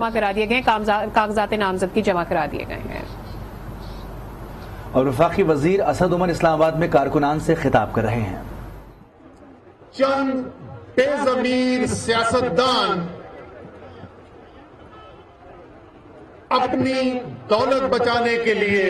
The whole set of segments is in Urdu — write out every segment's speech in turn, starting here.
جمع کرا دیے گئے، کاغذات نامزدگی جمع کرا دیے گئے ہیں۔ اور وفاقی وزیر اسد عمر اسلام آباد میں کارکنان سے خطاب کر رہے ہیں۔ چند بے ضمیر سیاستدان اپنی دولت بچانے کے لیے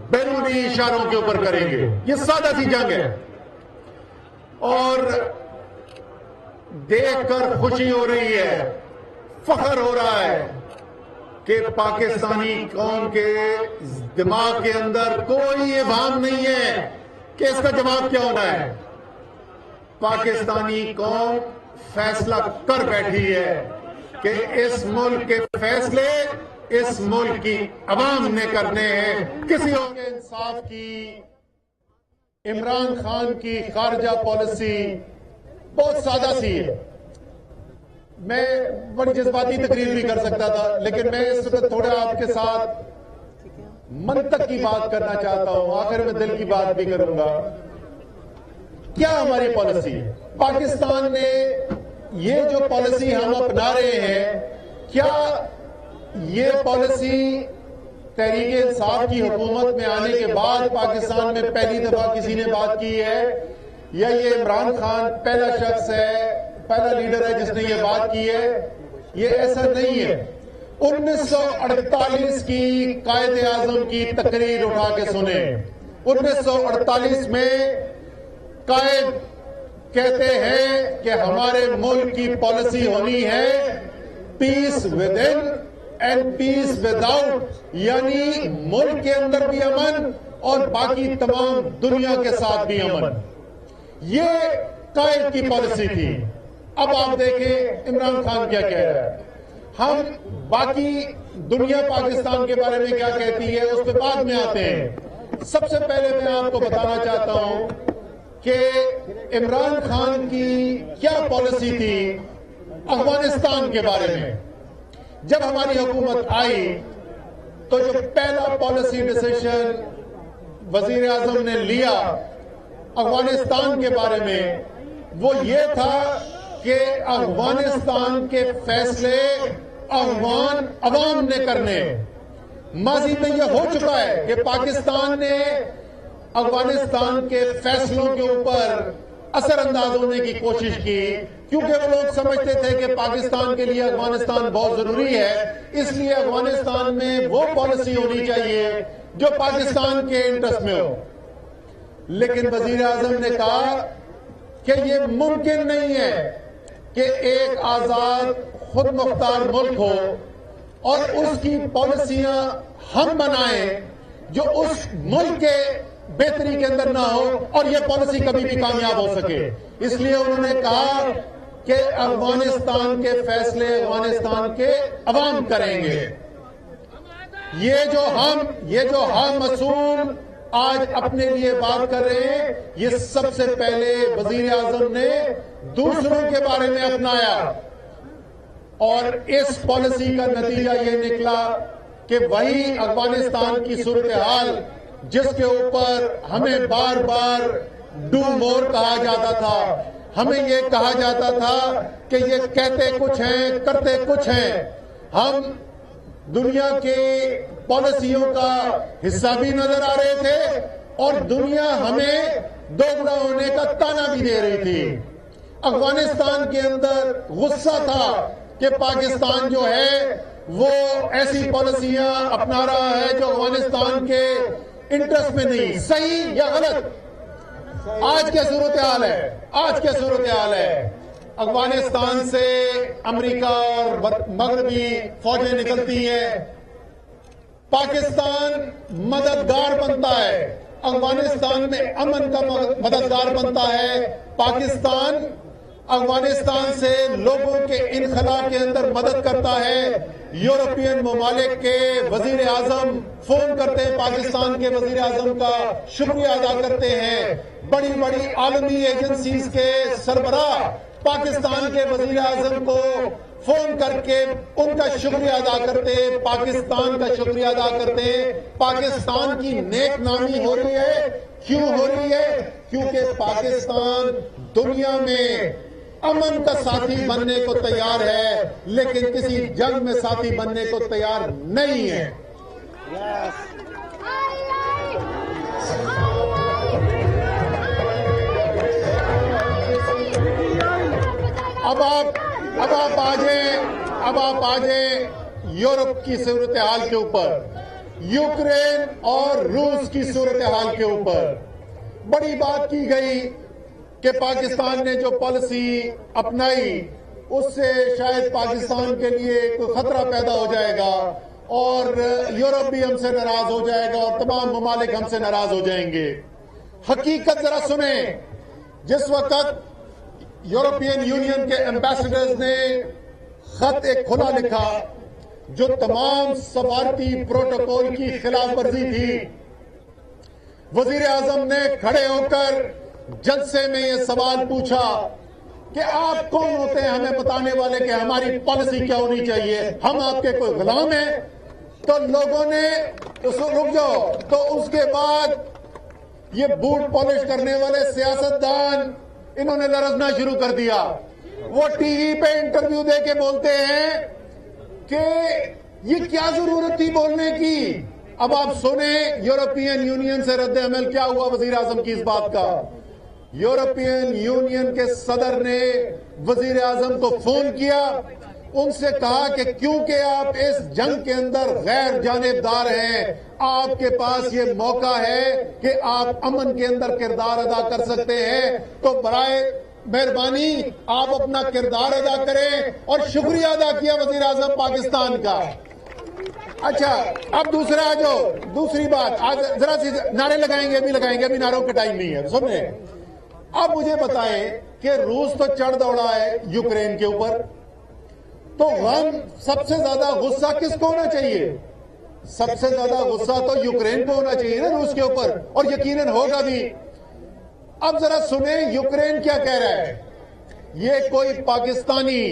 بیرونی اشاروں کے اوپر کریں گے۔ یہ سادہ سی جنگ ہے اور دیکھ کر خوشی ہو رہی ہے، فخر ہو رہا ہے کہ پاکستانی قوم کے دماغ کے اندر کوئی ابہام نہیں ہے کہ اس کا جواب کیا ہونا ہے۔ پاکستانی قوم فیصلہ کر بیٹھی ہے کہ اس ملک کے فیصلے اس ملک کی عوام نے کرنے ہیں۔ کسی اور کے انصاف کی عمران خان کی خارجہ پالیسی بہت سادہ سی ہے۔ میں بڑی جذباتی تقریر بھی کر سکتا تھا، لیکن میں اس وقت تھوڑا آپ کے ساتھ منطق کی بات کرنا چاہتا ہوں، آخر میں دل کی بات بھی کروں گا۔ کیا ہماری پالیسی ہے؟ پاکستان نے یہ جو پالیسی ہم اپنا رہے ہیں، کیا یہ پالیسی تحریک انصاف کی حکومت میں آنے کے بعد پاکستان میں پہلی دفعہ کسی نے بات کی ہے، یا یہ عمران خان پہلا شخص ہے، پہلا لیڈر ہے جس نے یہ بات کی ہے؟ یہ ایسا نہیں ہے۔ 1948 کی قائد اعظم کی تقریر اٹھا کے سنیں۔ 1948 میں قائد کہتے ہیں کہ ہمارے ملک کی پالیسی ہونی ہے peace within and peace without, یعنی ملک کے اندر بھی امن اور باقی تمام دنیا کے ساتھ بھی امن۔ یہ قائد کی پالیسی تھی۔ اب آپ دیکھیں عمران خان کیا کہہ رہا ہے۔ ہم باقی دنیا پاکستان کے بارے میں کیا کہتی ہے اس پہ بعد میں آتے ہیں۔ سب سے پہلے میں آپ کو بتانا چاہتا ہوں کہ عمران خان کی کیا پالیسی تھی افغانستان کے بارے میں۔ جب ہماری حکومت آئی تو جو پہلا پالیسی ڈیسیشن وزیر اعظم نے لیا افغانستان کے بارے میں وہ یہ تھا کہ افغانستان کے فیصلے عوام نے کرنے۔ ماضی میں یہ ہو چکا ہے کہ پاکستان نے افغانستان کے فیصلوں کے اوپر اثر انداز ہونے کی کوشش کی، کیونکہ وہ لوگ سمجھتے تھے کہ پاکستان کے لیے افغانستان بہت ضروری ہے، اس لیے افغانستان میں وہ پالیسی ہونی چاہیے جو پاکستان کے انٹرسٹ میں ہو۔ لیکن وزیر اعظم نے کہا کہ یہ ممکن نہیں ہے کہ ایک آزاد خود مختار ملک ہو اور اس کی پالیسیاں ہم بنائیں جو اس ملک کے بہتری کے اندر نہ ہو اور یہ پالیسی کبھی بھی کامیاب ہو سکے۔ اس لیے انہوں نے کہا کہ افغانستان کے فیصلے افغانستان کے عوام کریں گے۔ یہ جو ہم اصول آج اپنے لیے بات کر رہے ہیں، یہ سب سے پہلے وزیر اعظم نے دوسروں کے بارے میں اپنایا، اور اس پالیسی کا نتیجہ یہ نکلا کہ وہی افغانستان کی صورتحال جس کے اوپر ہمیں بار بار ڈو مور کہا جاتا تھا، ہمیں یہ کہا جاتا تھا کہ یہ کہتے کچھ ہیں کرتے کچھ ہیں، ہم دنیا کی پالیسیوں کا حصہ بھی نظر آ رہے تھے اور دنیا ہمیں دوگلا ہونے کا طعنہ بھی دے رہی تھی۔ افغانستان کے اندر غصہ تھا کہ پاکستان جو ہے وہ ایسی پالیسیاں اپنا رہا ہے جو افغانستان کے انٹرسٹ میں نہیں۔ صحیح یا غلط؟ آج کیا صورتحال ہے؟ افغانستان سے امریکہ اور مغربی فوجیں نکلتی ہیں، پاکستان مددگار بنتا ہے، افغانستان میں امن کا مددگار بنتا ہے، پاکستان افغانستان سے لوگوں کے انخلا کے اندر مدد کرتا ہے۔ یورپین ممالک کے وزیر اعظم فون کرتے ہیں پاکستان کے وزیر اعظم کا شکریہ ادا کرتے ہیں، بڑی بڑی عالمی ایجنسیز کے سربراہ پاکستان کے وزیر اعظم کو فون کر کے ان کا شکریہ ادا کرتے ہیں، پاکستان کا شکریہ ادا کرتے ہیں۔ پاکستان کی نیک نامی ہو رہی ہے، کیوں ہو رہی ہے؟ کیونکہ پاکستان دنیا میں امن کا ساتھی بننے کو تیار ہے لیکن کسی جنگ میں ساتھی بننے کو تیار نہیں ہے. اب آپ آ جائیں یورپ کی صورتحال کے اوپر, یوکرین اور روس کی صورتحال کے اوپر. بڑی بات کی گئی کہ پاکستان نے جو پالیسی اپنائی اس سے شاید پاکستان کے لیے کوئی خطرہ پیدا ہو جائے گا اور یورپ بھی ہم سے ناراض ہو جائے گا اور تمام ممالک ہم سے ناراض ہو جائیں گے. حقیقت ذرا سنیں, جس وقت یورپین یونین کے ایمبیسڈرز نے خط ایک کھلا لکھا جو تمام سفارتی پروٹوکول کی خلاف ورزی تھی, وزیر اعظم نے کھڑے ہو کر جلسے میں یہ سوال پوچھا کہ آپ کون ہوتے ہیں ہمیں بتانے والے کہ ہماری پالیسی کیا ہونی چاہیے, ہم آپ کے کوئی غلام ہیں؟ تو لوگوں نے رک جاؤ. تو اس کے بعد یہ بوٹ پالش کرنے والے سیاستدان انہوں نے لرزنا شروع کر دیا. وہ ٹی وی پہ انٹرویو دے کے بولتے ہیں کہ یہ کیا ضرورت تھی بولنے کی. اب آپ سنیں یورپین یونین سے رد عمل کیا ہوا وزیر اعظم کی اس بات کا. یورپین یونین کے صدر نے وزیر اعظم کو فون کیا, ان سے کہا کہ کیونکہ آپ اس جنگ کے اندر غیر جانبدار ہیں, آپ کے پاس یہ موقع ہے کہ آپ امن کے اندر کردار ادا کر سکتے ہیں, تو برائے مہربانی آپ اپنا کردار ادا کریں. اور شکریہ ادا کیا وزیر اعظم پاکستان کا. اچھا, اب دوسری بات ذرا سی نعرے لگائیں گے, ابھی نعروں کا ٹائم نہیں ہے. سنیں, اب مجھے بتائیں کہ روس تو چڑھ دوڑا ہے یوکرین کے اوپر, تو غم سب سے زیادہ غصہ کس کو ہونا چاہیے؟ سب سے زیادہ غصہ تو یوکرین کو ہونا چاہیے نا روس کے اوپر, اور یقیناً ہوگا بھی. اب ذرا سنیں یوکرین کیا کہہ رہا ہے. یہ کوئی پاکستانی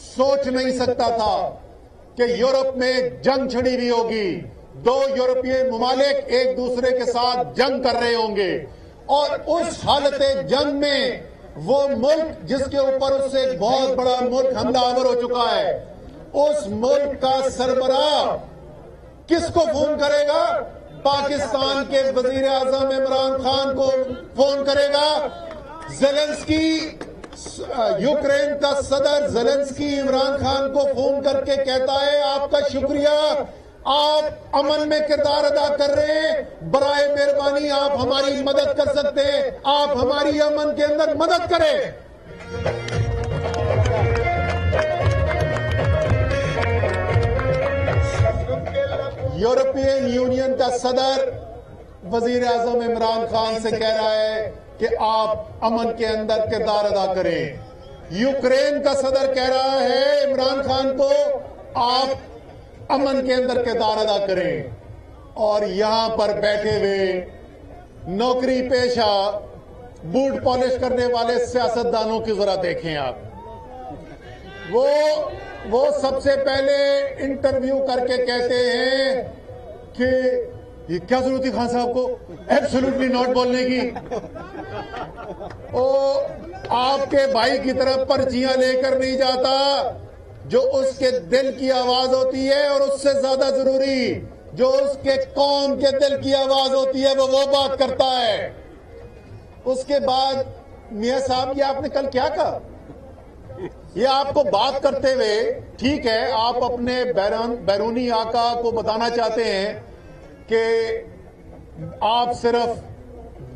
سوچ نہیں سکتا تھا کہ یورپ میں جنگ چھڑی ہوئی ہوگی, دو یورپین ممالک ایک دوسرے کے ساتھ جنگ کر رہے ہوں گے, اور اس حالت جنگ میں وہ ملک جس کے اوپر اس سے ایک بہت بڑا ملک حملہ آور ہو چکا ہے, اس ملک کا سربراہ کس کو فون کرے گا؟ پاکستان کے وزیر اعظم عمران خان کو فون کرے گا. زیلنسکی, یوکرین کا صدر زیلنسکی عمران خان کو فون کر کے کہتا ہے آپ کا شکریہ, آپ امن میں کردار ادا کر رہے ہیں, برائے مہربانی آپ ہماری مدد کر سکتے ہیں, آپ ہماری امن کے اندر مدد کریں. یورپین یونین کا صدر وزیر اعظم عمران خان سے کہہ رہا ہے کہ آپ امن کے اندر کردار ادا کریں. یوکرین کا صدر کہہ رہا ہے عمران خان کو آپ امن کے اندر کردار ادا کریں. اور یہاں پر بیٹھے ہوئے نوکری پیشہ بوٹ پالش کرنے والے سیاستدانوں کی ذرا دیکھیں آپ. وہ سب سے پہلے انٹرویو کر کے کہتے ہیں کہ یہ کیا ضرورت تھی خان صاحب کو ایبسولوٹلی ناٹ بولنے کی. آپ کے بھائی کی طرف پرچیاں لے کر نہیں جاتا, جو اس کے دل کی آواز ہوتی ہے, اور اس سے زیادہ ضروری جو اس کے قوم کے دل کی آواز ہوتی ہے وہ بات کرتا ہے. اس کے بعد میاں صاحب یہ آپ نے کل کیا کہا, یہ آپ کو بات کرتے ہوئے ٹھیک ہے آپ اپنے بیرونی آقا کو بتانا چاہتے ہیں کہ آپ صرف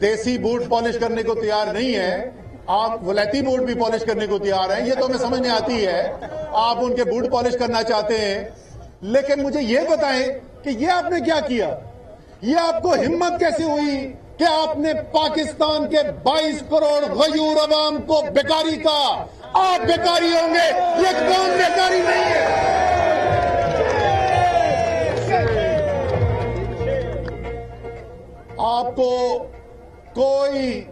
دیسی بوٹ پالش کرنے کو تیار نہیں ہیں, آپ ولایتی بوٹ بھی پالش کرنے کو تیار ہیں, یہ تو ہمیں سمجھ میں آتی ہے, آپ ان کے بوٹ پالش کرنا چاہتے ہیں. لیکن مجھے یہ بتائیں کہ یہ آپ نے کیا کیا, یہ آپ کو ہمت کیسے ہوئی کہ آپ نے پاکستان کے 22 کروڑ غیور عوام کو بیکاری کا, آپ بیکاری ہوں گے, یہ قوم بیکاری نہیں ہے. آپ کو کوئی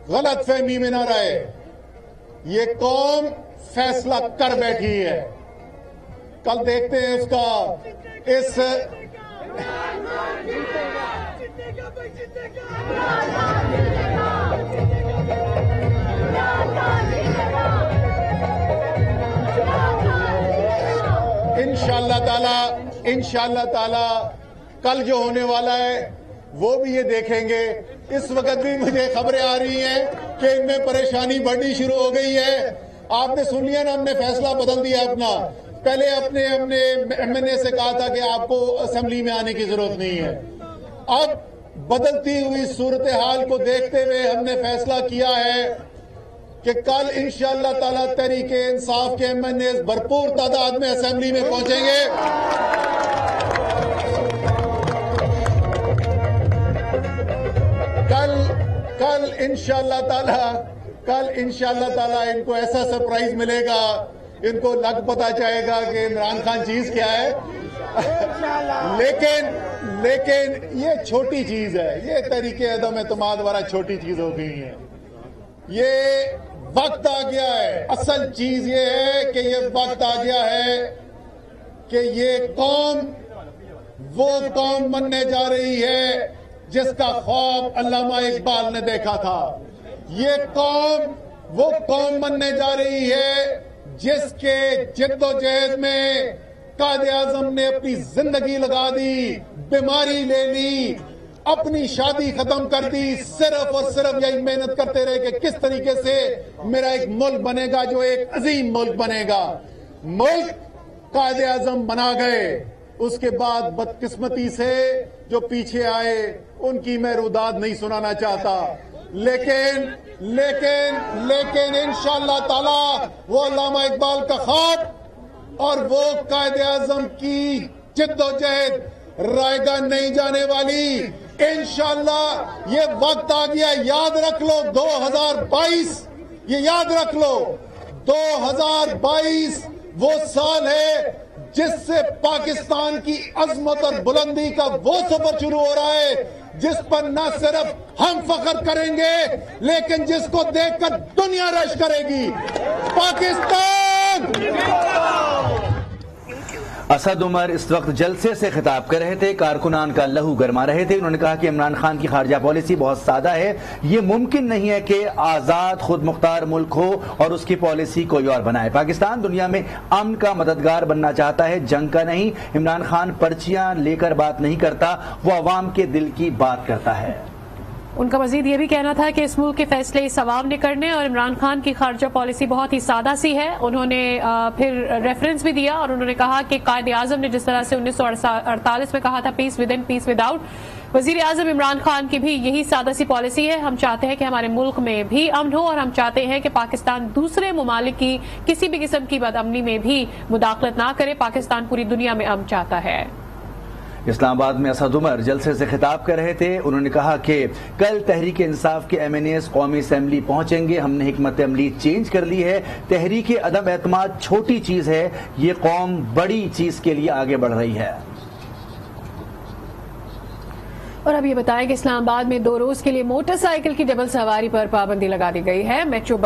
غلط فہمی میں نہ رہے, یہ قوم فیصلہ کر بیٹھی ہے. کل دیکھتے ہیں اس کا انشاءاللہ تعالی کل جو ہونے والا ہے وہ بھی یہ دیکھیں گے. اس وقت بھی مجھے خبریں آ رہی ہیں کہ ان میں پریشانی بڑھنی شروع ہو گئی ہے. آپ نے سن لیا نا, ہم نے فیصلہ بدل دیا اپنا. پہلے اپنے ایم این اے سے کہا تھا کہ آپ کو اسمبلی میں آنے کی ضرورت نہیں ہے. اب بدلتی ہوئی صورتحال کو دیکھتے ہوئے ہم نے فیصلہ کیا ہے کہ کل انشاءاللہ تعالی تحریک انصاف کے ایم این اے بھرپور تعداد میں اسمبلی میں پہنچیں گے. کل انشاءاللہ تعالی ان کو ایسا سرپرائز ملے گا, ان کو لگ پتا چاہے گا کہ عمران خان چیز کیا ہے. لیکن یہ چھوٹی چیز ہے, یہ تحریک عدم اعتماد والا چھوٹی چیز ہو گئی ہے. یہ وقت آ گیا ہے, اصل چیز یہ ہے کہ یہ وقت آ گیا ہے کہ یہ قوم وہ قوم بننے جا رہی ہے جس کا خواب علامہ اقبال نے دیکھا تھا. یہ قوم وہ قوم بننے جا رہی ہے جس کے جد و جہد میں قائد اعظم نے اپنی زندگی لگا دی, بیماری لے لی, اپنی شادی ختم کر دی, صرف اور صرف یہی محنت کرتے رہے کہ کس طریقے سے میرا ایک ملک بنے گا جو ایک عظیم ملک بنے گا. ملک قائد اعظم بنا گئے, اس کے بعد بدقسمتی سے جو پیچھے آئے ان کی میں روداد نہیں سنانا چاہتا, لیکن انشاءاللہ تعالی وہ علامہ اقبال کا خواب اور وہ قائد اعظم کی جد و جہد رائے گاہ نہیں جانے والی. انشاءاللہ یہ وقت آ گیا, یاد رکھ لو 2022, یہ یاد رکھ لو 2022 وہ سال ہے جس سے پاکستان کی عظمت اور بلندی کا وہ سفر شروع ہو رہا ہے جس پر نہ صرف ہم فخر کریں گے لیکن جس کو دیکھ کر دنیا رش کرے گی. پاکستان. اسد عمر اس وقت جلسے سے خطاب کر رہے تھے, کارکنان کا لہو گرما رہے تھے. انہوں نے کہا کہ عمران خان کی خارجہ پالیسی بہت سادہ ہے, یہ ممکن نہیں ہے کہ آزاد خود مختار ملک ہو اور اس کی پالیسی کوئی اور بنائے. پاکستان دنیا میں امن کا مددگار بننا چاہتا ہے, جنگ کا نہیں. عمران خان پرچیاں لے کر بات نہیں کرتا, وہ عوام کے دل کی بات کرتا ہے. ان کا مزید یہ بھی کہنا تھا کہ اس ملک کے فیصلے اس عوام نے کرنے اور عمران خان کی خارجہ پالیسی بہت ہی سادہ سی ہے. انہوں نے پھر ریفرنس بھی دیا اور انہوں نے کہا کہ قائد اعظم نے جس طرح سے 1948 میں کہا تھا peace within peace without, وزیر اعظم عمران خان کی بھی یہی سادہ سی پالیسی ہے. ہم چاہتے ہیں کہ ہمارے ملک میں بھی امن ہو اور ہم چاہتے ہیں کہ پاکستان دوسرے ممالک کی کسی بھی قسم کی بدامنی میں بھی مداخلت نہ کرے. پاکستان پوری دنیا میں امن چاہتا ہے. اسلام آباد میں اسد عمر جلسے سے خطاب کر رہے تھے. انہوں نے کہا کہ کل تحریک انصاف کے ایم این ایز قومی اسمبلی پہنچیں گے. ہم نے حکمت عملی چینج کر لی ہے. تحریک عدم اعتماد چھوٹی چیز ہے, یہ قوم بڑی چیز کے لیے آگے بڑھ رہی ہے. اور اب یہ بتائیں کہ اسلام آباد میں 2 روز کے لیے موٹر سائیکل کی ڈبل سواری پر پابندی لگا دی گئی ہے. Metro bus